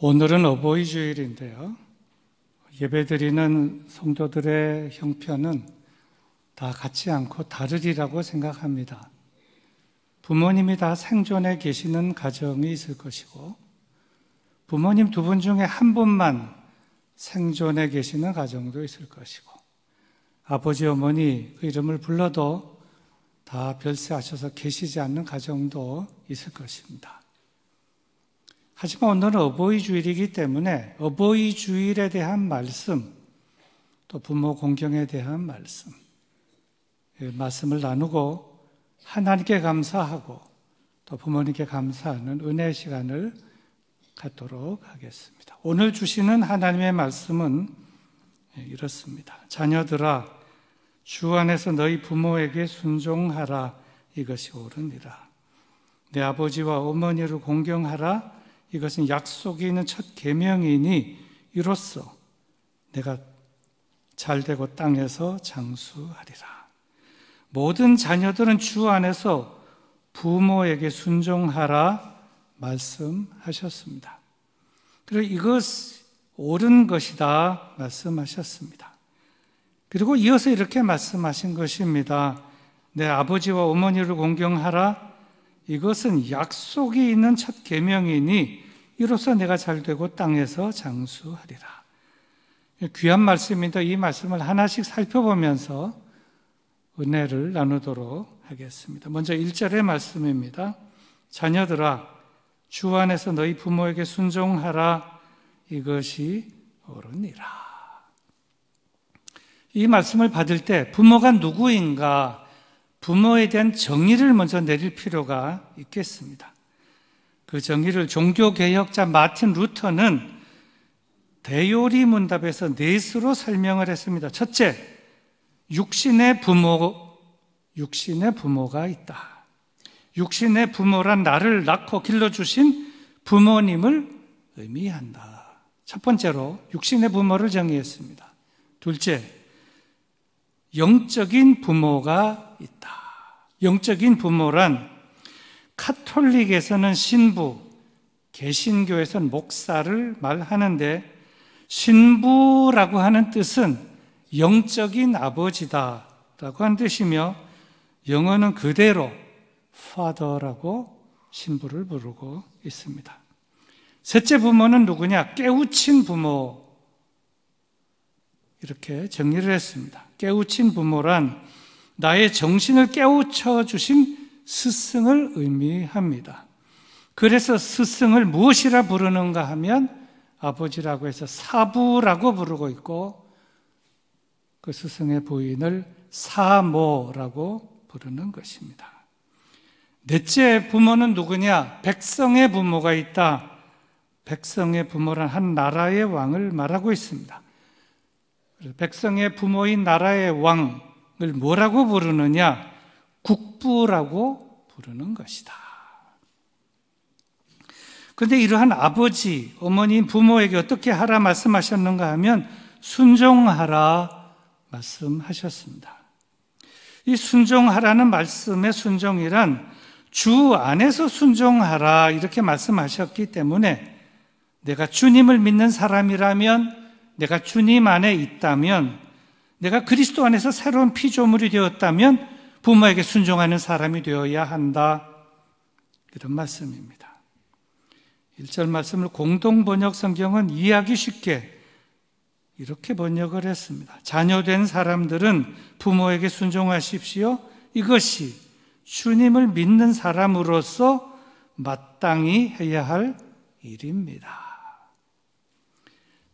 오늘은 어버이 주일인데요. 예배드리는 성도들의 형편은 다 같지 않고 다르리라고 생각합니다. 부모님이 다 생존해 계시는 가정이 있을 것이고, 부모님 두 분 중에 한 분만 생존해 계시는 가정도 있을 것이고, 아버지, 어머니 그 이름을 불러도 다 별세하셔서 계시지 않는 가정도 있을 것입니다. 하지만 오늘은 어버이 주일이기 때문에 어버이 주일에 대한 말씀, 또 부모 공경에 대한 말씀을 나누고 하나님께 감사하고 또 부모님께 감사하는 은혜의 시간을 갖도록 하겠습니다. 오늘 주시는 하나님의 말씀은 이렇습니다. 자녀들아, 주 안에서 너희 부모에게 순종하라. 이것이 옳으니라. 내 아버지와 어머니를 공경하라. 이것은 약속이 있는 첫 계명이니 이로써 내가 잘되고 땅에서 장수하리라. 모든 자녀들은 주 안에서 부모에게 순종하라 말씀하셨습니다. 그리고 이것 옳은 것이다 말씀하셨습니다. 그리고 이어서 이렇게 말씀하신 것입니다. 내 아버지와 어머니를 공경하라. 이것은 약속이 있는 첫 계명이니 이로써 내가 잘되고 땅에서 장수하리라. 귀한 말씀입니다. 이 말씀을 하나씩 살펴보면서 은혜를 나누도록 하겠습니다. 먼저 1절의 말씀입니다. 자녀들아, 주 안에서 너희 부모에게 순종하라. 이것이 옳으니라. 이 말씀을 받을 때 부모가 누구인가, 부모에 대한 정의를 먼저 내릴 필요가 있겠습니다. 그 정의를 종교개혁자 마틴 루터는 대요리 문답에서 넷으로 설명을 했습니다. 첫째, 육신의 부모가 있다. 육신의 부모란 나를 낳고 길러주신 부모님을 의미한다. 첫 번째로 육신의 부모를 정의했습니다. 둘째, 영적인 부모가 있다. 영적인 부모란 카톨릭에서는 신부, 개신교에서는 목사를 말하는데, 신부라고 하는 뜻은 영적인 아버지다라고 하는 뜻이며, 영어는 그대로 father라고 신부를 부르고 있습니다. 셋째 부모는 누구냐? 깨우친 부모, 이렇게 정리를 했습니다. 깨우친 부모란 나의 정신을 깨우쳐 주신 스승을 의미합니다. 그래서 스승을 무엇이라 부르는가 하면 아버지라고 해서 사부라고 부르고 있고, 그 스승의 부인을 사모라고 부르는 것입니다. 넷째 부모는 누구냐? 백성의 부모가 있다. 백성의 부모란 한 나라의 왕을 말하고 있습니다. 백성의 부모인 나라의 왕을 뭐라고 부르느냐? 국부라고 부르는 것이다. 그런데 이러한 아버지, 어머니, 부모에게 어떻게 하라 말씀하셨는가 하면 순종하라 말씀하셨습니다. 이 순종하라는 말씀의 순종이란 주 안에서 순종하라 이렇게 말씀하셨기 때문에, 내가 주님을 믿는 사람이라면, 내가 주님 안에 있다면, 내가 그리스도 안에서 새로운 피조물이 되었다면 부모에게 순종하는 사람이 되어야 한다, 이런 말씀입니다. 1절 말씀을 공동번역 성경은 이해하기 쉽게 이렇게 번역을 했습니다. 자녀된 사람들은 부모에게 순종하십시오. 이것이 주님을 믿는 사람으로서 마땅히 해야 할 일입니다.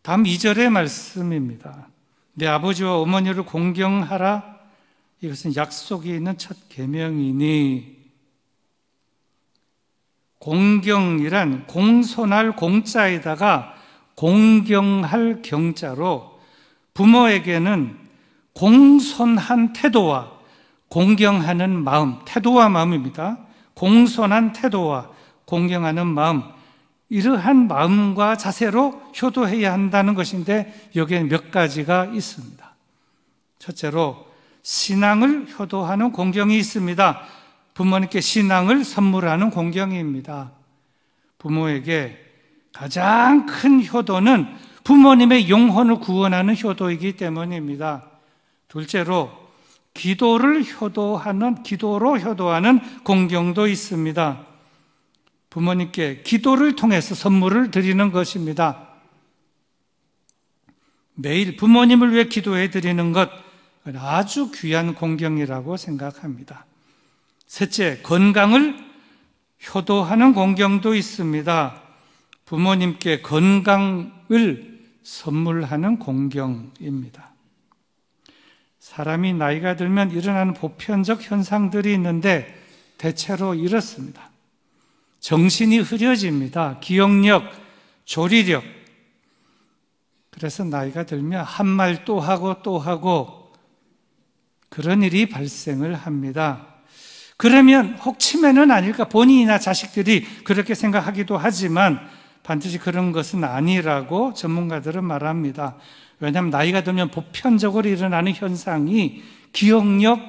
다음 2절의 말씀입니다. 내 아버지와 어머니를 공경하라. 이것은 약속이 있는 첫 계명이니, 공경이란 공손할 공자에다가 공경할 경자로 부모에게는 공손한 태도와 공경하는 마음, 태도와 마음입니다. 공손한 태도와 공경하는 마음, 이러한 마음과 자세로 효도해야 한다는 것인데, 여기에 몇 가지가 있습니다. 첫째로 신앙을 효도하는 공경이 있습니다. 부모님께 신앙을 선물하는 공경입니다. 부모에게 가장 큰 효도는 부모님의 영혼을 구원하는 효도이기 때문입니다. 둘째로 기도로 효도하는 공경도 있습니다. 부모님께 기도를 통해서 선물을 드리는 것입니다. 매일 부모님을 위해 기도해 드리는 것, 아주 귀한 공경이라고 생각합니다. 셋째, 건강을 효도하는 공경도 있습니다. 부모님께 건강을 선물하는 공경입니다. 사람이 나이가 들면 일어나는 보편적 현상들이 있는데 대체로 이렇습니다. 정신이 흐려집니다. 기억력, 조리력. 그래서 나이가 들면 한 말 또 하고 또 하고 그런 일이 발생을 합니다. 그러면 혹 치매는 아닐까? 본인이나 자식들이 그렇게 생각하기도 하지만 반드시 그런 것은 아니라고 전문가들은 말합니다. 왜냐하면 나이가 들면 보편적으로 일어나는 현상이 기억력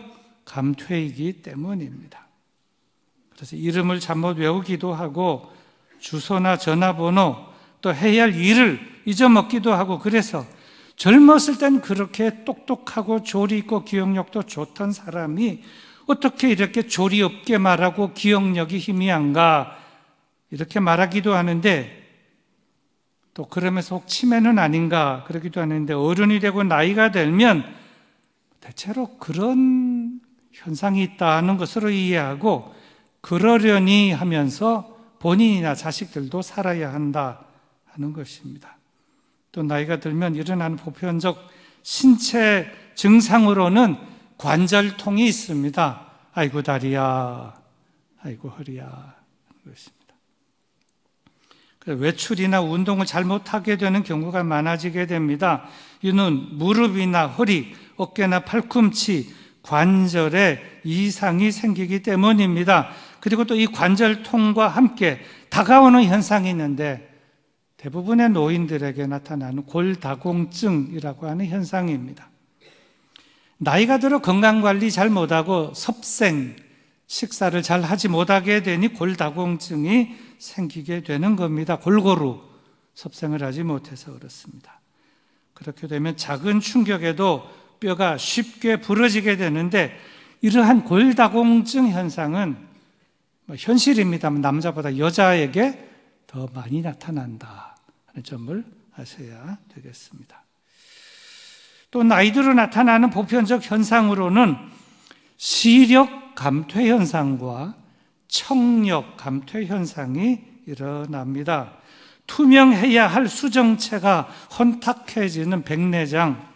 감퇴이기 때문입니다. 그래서 이름을 잘못 외우기도 하고 주소나 전화번호 또 해야 할 일을 잊어먹기도 하고, 그래서 젊었을 땐 그렇게 똑똑하고 조리 있고 기억력도 좋던 사람이 어떻게 이렇게 조리 없게 말하고 기억력이 희미한가 이렇게 말하기도 하는데, 또 그러면서 혹 치매는 아닌가 그러기도 하는데, 어른이 되고 나이가 들면 대체로 그런 현상이 있다는 것으로 이해하고 그러려니 하면서 본인이나 자식들도 살아야 한다 하는 것입니다. 또 나이가 들면 일어나는 보편적 신체 증상으로는 관절통이 있습니다. 아이고 다리야, 아이고 허리야 하는 것입니다. 외출이나 운동을 잘못하게 되는 경우가 많아지게 됩니다. 이는 무릎이나 허리, 어깨나 팔꿈치, 관절에 이상이 생기기 때문입니다. 그리고 또 이 관절통과 함께 다가오는 현상이 있는데 대부분의 노인들에게 나타나는 골다공증이라고 하는 현상입니다. 나이가 들어 건강관리 잘 못하고 섭생, 식사를 잘 하지 못하게 되니 골다공증이 생기게 되는 겁니다. 골고루 섭생을 하지 못해서 그렇습니다. 그렇게 되면 작은 충격에도 뼈가 쉽게 부러지게 되는데, 이러한 골다공증 현상은 현실입니다만 남자보다 여자에게 더 많이 나타난다 하는 점을 아셔야 되겠습니다. 또 나이 들어 나타나는 보편적 현상으로는 시력 감퇴 현상과 청력 감퇴 현상이 일어납니다. 투명해야 할 수정체가 혼탁해지는 백내장,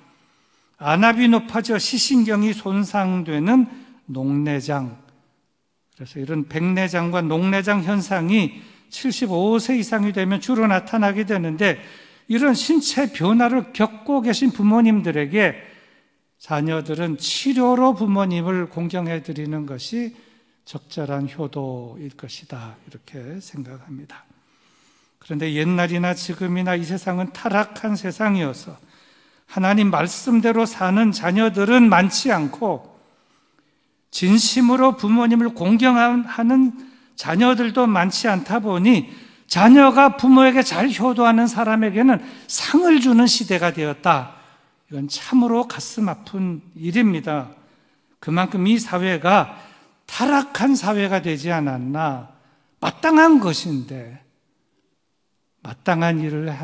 안압이 높아져 시신경이 손상되는 녹내장. 그래서 이런 백내장과 녹내장 현상이 75세 이상이 되면 주로 나타나게 되는데, 이런 신체 변화를 겪고 계신 부모님들에게 자녀들은 치료로 부모님을 공경해 드리는 것이 적절한 효도일 것이다, 이렇게 생각합니다. 그런데 옛날이나 지금이나 이 세상은 타락한 세상이어서 하나님 말씀대로 사는 자녀들은 많지 않고, 진심으로 부모님을 공경하는 자녀들도 많지 않다 보니 자녀가 부모에게 잘 효도하는 사람에게는 상을 주는 시대가 되었다. 이건 참으로 가슴 아픈 일입니다. 그만큼 이 사회가 타락한 사회가 되지 않았나. 마땅한 것인데 마땅한 일을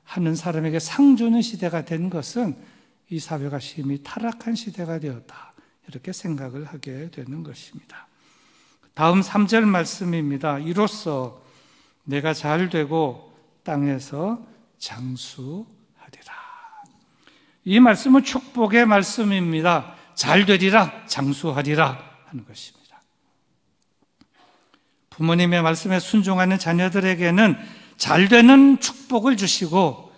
하는 사람에게 상 주는 시대가 된 것은 이 사회가 심히 타락한 시대가 되었다, 이렇게 생각을 하게 되는 것입니다. 다음 3절 말씀입니다. 이로써 내가 잘 되고 땅에서 장수하리라. 이 말씀은 축복의 말씀입니다. 잘 되리라, 장수하리라 하는 것입니다. 부모님의 말씀에 순종하는 자녀들에게는 잘 되는 축복을 주시고,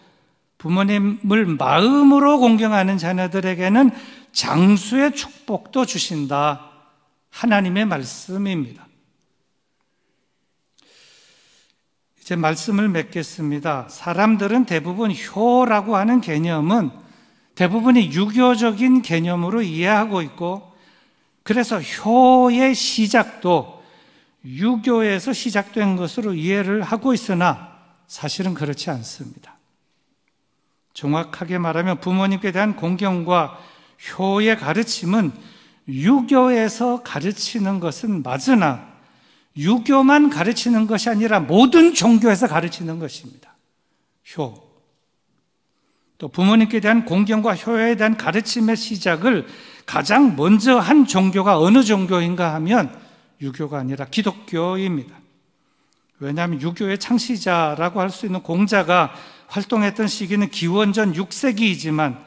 부모님을 마음으로 공경하는 자녀들에게는 장수의 축복도 주신다. 하나님의 말씀입니다. 이제 말씀을 맺겠습니다. 사람들은 대부분 효라고 하는 개념은 대부분이 유교적인 개념으로 이해하고 있고, 그래서 효의 시작도 유교에서 시작된 것으로 이해를 하고 있으나, 사실은 그렇지 않습니다. 정확하게 말하면 부모님께 대한 공경과 효의 가르침은 유교에서 가르치는 것은 맞으나 유교만 가르치는 것이 아니라 모든 종교에서 가르치는 것입니다. 효. 또 부모님께 대한 공경과 효에 대한 가르침의 시작을 가장 먼저 한 종교가 어느 종교인가 하면 유교가 아니라 기독교입니다. 왜냐하면 유교의 창시자라고 할 수 있는 공자가 활동했던 시기는 기원전 6세기이지만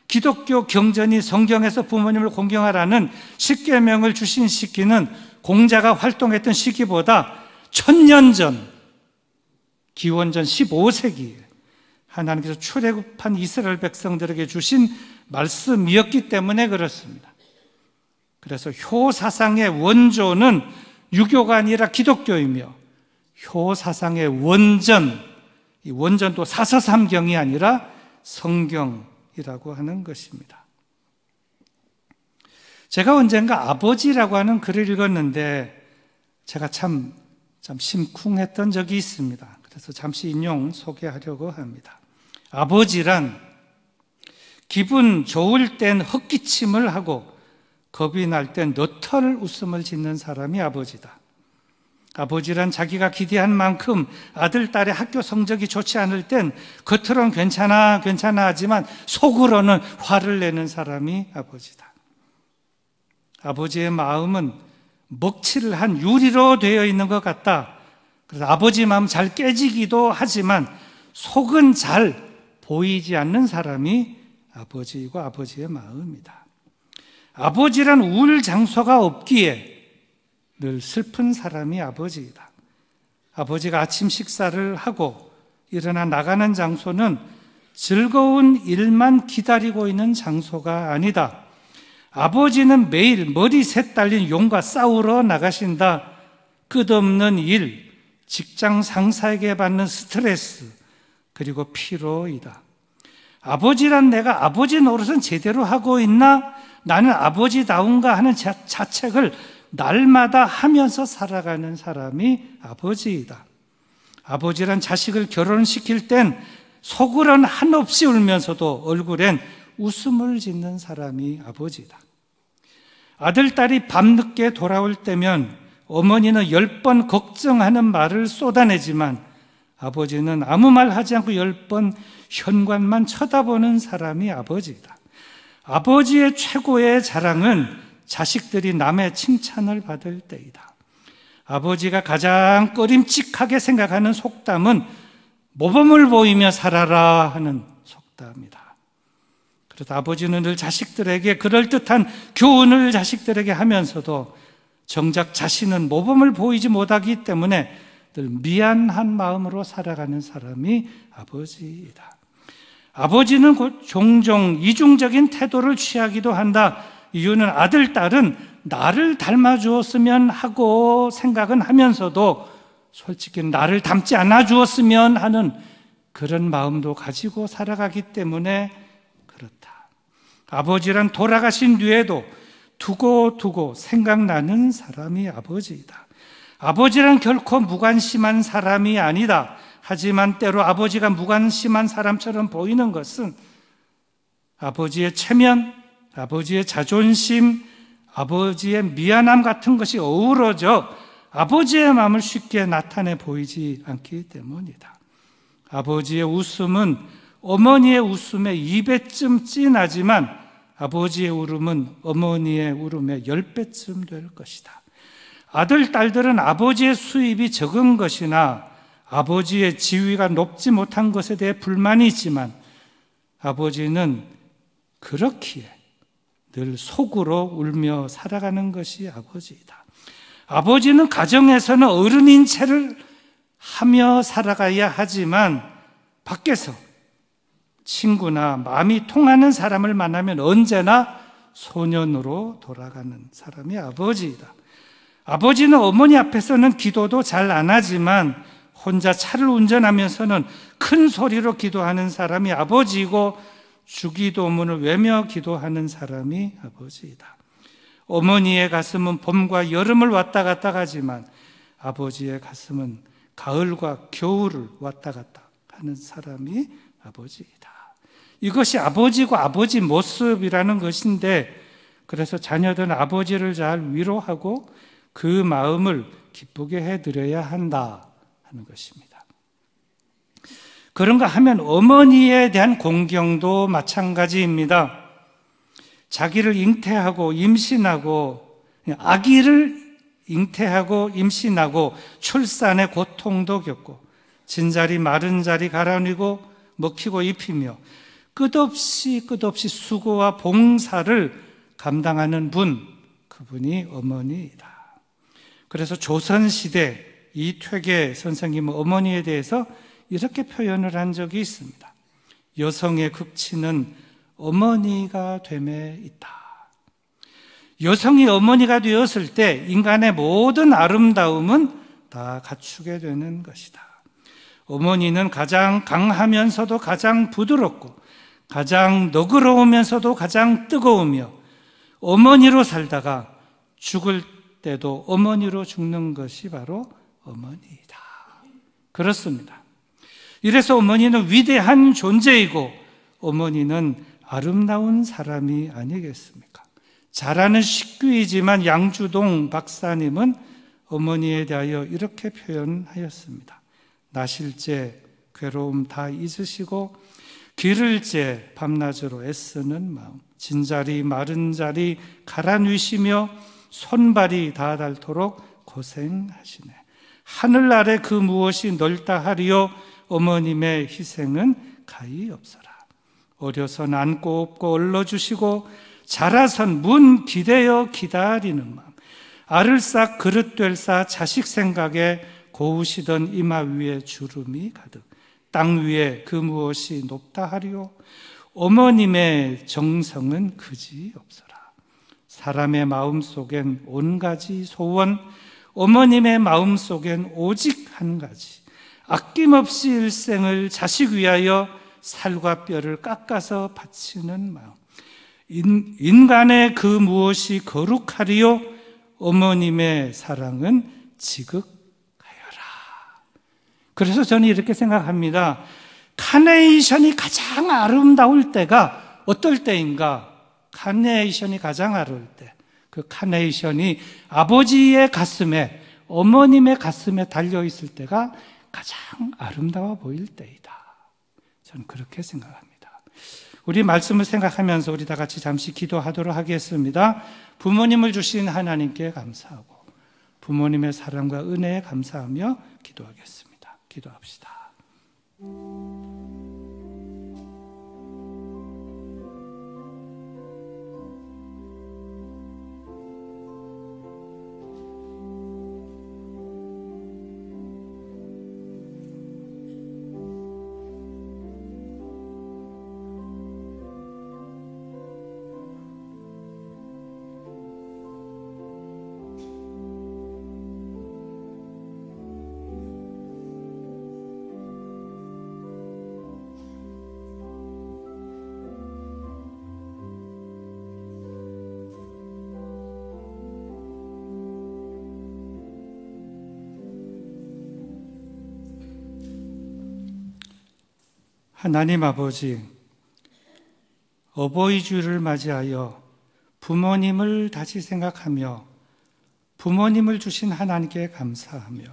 기독교 경전이 성경에서 부모님을 공경하라는 십계명을 주신 시기는 공자가 활동했던 시기보다 1000년 전 기원전 15세기에 하나님께서 출애굽한 이스라엘 백성들에게 주신 말씀이었기 때문에 그렇습니다. 그래서 효 사상의 원조는 유교가 아니라 기독교이며 효 사상의 원전, 이 원전도 사서삼경이 아니라 성경이라고 하는 것입니다. 제가 언젠가 아버지라고 하는 글을 읽었는데 제가 참 심쿵했던 적이 있습니다. 그래서 잠시 인용 소개하려고 합니다. 아버지란 기분 좋을 땐 헛기침을 하고 겁이 날 땐 너털 웃음을 짓는 사람이 아버지다. 아버지란 자기가 기대한 만큼 아들, 딸의 학교 성적이 좋지 않을 땐 겉으로는 괜찮아 하지만 속으로는 화를 내는 사람이 아버지다. 아버지의 마음은 먹칠을 한 유리로 되어 있는 것 같다. 그래서 아버지 마음 잘 깨지기도 하지만 속은 잘 보이지 않는 사람이 아버지이고 아버지의 마음이다. 아버지란 울 장소가 없기에 늘 슬픈 사람이 아버지이다. 아버지가 아침 식사를 하고 일어나 나가는 장소는 즐거운 일만 기다리고 있는 장소가 아니다. 아버지는 매일 머리 셋 달린 용과 싸우러 나가신다. 끝없는 일, 직장 상사에게 받는 스트레스, 그리고 피로이다. 아버지란 내가 아버지 노릇은 제대로 하고 있나? 나는 아버지다운가 하는 자책을 날마다 하면서 살아가는 사람이 아버지이다. 아버지란 자식을 결혼시킬 땐 속으로는 한없이 울면서도 얼굴엔 웃음을 짓는 사람이 아버지다. 아들, 딸이 밤늦게 돌아올 때면 어머니는 10번 걱정하는 말을 쏟아내지만 아버지는 아무 말 하지 않고 10번 현관만 쳐다보는 사람이 아버지다. 아버지의 최고의 자랑은 자식들이 남의 칭찬을 받을 때이다. 아버지가 가장 꺼림칙하게 생각하는 속담은 모범을 보이며 살아라 하는 속담이다. 그래서 아버지는 늘 자식들에게 그럴듯한 교훈을 자식들에게 하면서도 정작 자신은 모범을 보이지 못하기 때문에 늘 미안한 마음으로 살아가는 사람이 아버지이다. 아버지는 종종 이중적인 태도를 취하기도 한다. 이유는 아들, 딸은 나를 닮아주었으면 하고 생각은 하면서도 솔직히 나를 닮지 않아 주었으면 하는 그런 마음도 가지고 살아가기 때문에 그렇다. 아버지란 돌아가신 뒤에도 두고두고 생각나는 사람이 아버지이다. 아버지란 결코 무관심한 사람이 아니다. 하지만 때로 아버지가 무관심한 사람처럼 보이는 것은 아버지의 체면, 아버지의 자존심, 아버지의 미안함 같은 것이 어우러져 아버지의 마음을 쉽게 나타내 보이지 않기 때문이다. 아버지의 웃음은 어머니의 웃음에 2배쯤 진하지만 아버지의 울음은 어머니의 울음의 10배쯤 될 것이다. 아들, 딸들은 아버지의 수입이 적은 것이나 아버지의 지위가 높지 못한 것에 대해 불만이 있지만 아버지는 그렇기에 늘 속으로 울며 살아가는 것이 아버지이다. 아버지는 가정에서는 어른인 채를 하며 살아가야 하지만 밖에서 친구나 마음이 통하는 사람을 만나면 언제나 소년으로 돌아가는 사람이 아버지이다. 아버지는 어머니 앞에서는 기도도 잘 안 하지만 혼자 차를 운전하면서는 큰 소리로 기도하는 사람이 아버지이고 주기도문을 외며 기도하는 사람이 아버지이다. 어머니의 가슴은 봄과 여름을 왔다 갔다 가지만 아버지의 가슴은 가을과 겨울을 왔다 갔다 하는 사람이 아버지이다. 이것이 아버지고 아버지 모습이라는 것인데, 그래서 자녀들은 아버지를 잘 위로하고 그 마음을 기쁘게 해드려야 한다 하는 것입니다. 그런가 하면 어머니에 대한 공경도 마찬가지입니다. 자기를 잉태하고 임신하고, 아기를 잉태하고 임신하고 출산의 고통도 겪고 진자리 마른 자리 갈아뉘고 먹히고 입히며 끝없이 수고와 봉사를 감당하는 분, 그분이 어머니이다. 그래서 조선시대 이퇴계 선생님은 어머니에 대해서 이렇게 표현을 한 적이 있습니다. 여성의 극치는 어머니가 됨에 있다. 여성이 어머니가 되었을 때 인간의 모든 아름다움은 다 갖추게 되는 것이다. 어머니는 가장 강하면서도 가장 부드럽고 가장 너그러우면서도 가장 뜨거우며 어머니로 살다가 죽을 때도 어머니로 죽는 것이 바로 어머니이다. 그렇습니다. 이래서 어머니는 위대한 존재이고 어머니는 아름다운 사람이 아니겠습니까? 잘하는 식귀이지만 양주동 박사님은 어머니에 대하여 이렇게 표현하였습니다. 나실제 괴로움 다 잊으시고 기를제 밤낮으로 애쓰는 마음, 진자리 마른 자리 갈아뉘시며 손발이 다 닳도록 고생하시네. 하늘 아래 그 무엇이 넓다 하리요 어머님의 희생은 가히 없어라. 어려선 안고 업고 얼러주시고 자라선 문 기대어 기다리는 마음, 알을 싹 그릇 될 사 자식 생각에 고우시던 이마 위에 주름이 가득, 땅 위에 그 무엇이 높다 하리요 어머님의 정성은 그지 없어라. 사람의 마음속엔 온 가지 소원, 어머님의 마음속엔 오직 한 가지, 아낌없이 일생을 자식 위하여 살과 뼈를 깎아서 바치는 마음. 인간의 그 무엇이 거룩하리요 어머님의 사랑은 지극하여라. 그래서 저는 이렇게 생각합니다. 카네이션이 가장 아름다울 때가 어떨 때인가? 카네이션이 가장 아름다울 때, 그 카네이션이 아버지의 가슴에, 어머님의 가슴에 달려있을 때가 가장 아름다워 보일 때이다. 저는 그렇게 생각합니다. 우리 말씀을 생각하면서 우리 다 같이 잠시 기도하도록 하겠습니다. 부모님을 주신 하나님께 감사하고 부모님의 사랑과 은혜에 감사하며 기도하겠습니다. 기도합시다. 하나님 아버지, 어버이 주일을 맞이하여 부모님을 다시 생각하며 부모님을 주신 하나님께 감사하며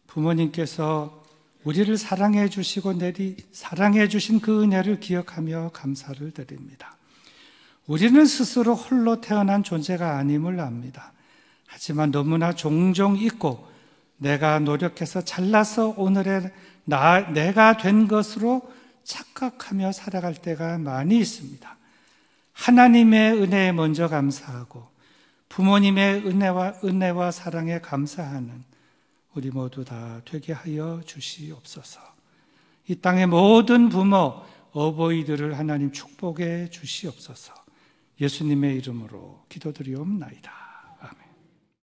부모님께서 우리를 사랑해 주시고 사랑해 주신 그 은혜를 기억하며 감사를 드립니다. 우리는 스스로 홀로 태어난 존재가 아님을 압니다. 하지만 너무나 종종 잊고 내가 노력해서 잘나서 오늘의 내가 된 것으로 착각하며 살아갈 때가 많이 있습니다. 하나님의 은혜에 먼저 감사하고 부모님의 은혜와 사랑에 감사하는 우리 모두 다 되게 하여 주시옵소서. 이 땅의 모든 부모, 어버이들을 하나님 축복해 주시옵소서. 예수님의 이름으로 기도드리옵나이다.